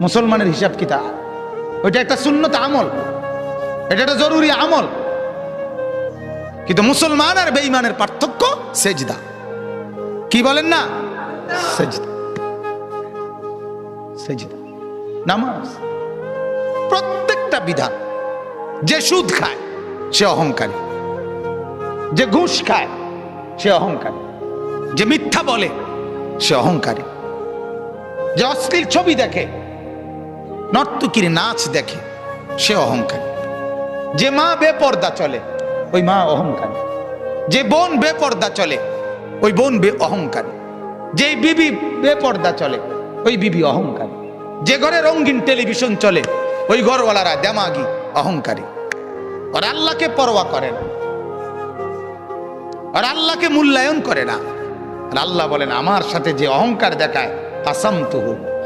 মুসলমানের হিসাব কিতাব। ওইটা একটা সুন্নত আমল, এটা একটা জরুরি আমল। কিন্তু মুসলমান আর বেঈমানের পার্থক্য সেজদা। কি বলেন না? সেজদা, সেজদা, নামাজ। প্রত্যেকটা বিধান। যে সুদ খায় সে অহংকারী, যে ঘুষ খায় সে অহংকারী, যে মিথ্যা বলে সে অহংকারী, যে অশ্লীল ছবি দেখে, নর্তকীর নাচ দেখে সে অহংকারী, যে মা বেপর্দা চলে ওই মা অহংকারী, যে বোন বেপর্দা চলে ওই বোন অহংকারী, যে বিবি বেপর্দা চলে ওই বিবি অহংকারী, যে ঘরে রঙিন টেলিভিশন চলে ওই ঘরওয়ালারা দেমাগি অহংকারী। আর আল্লাহকে পরোয়া করে না, আর আল্লাহকে মূল্যায়ন করে না। আর আল্লাহ বলেন আমার সাথে যে অহংকার দেখায় কাসামতুহু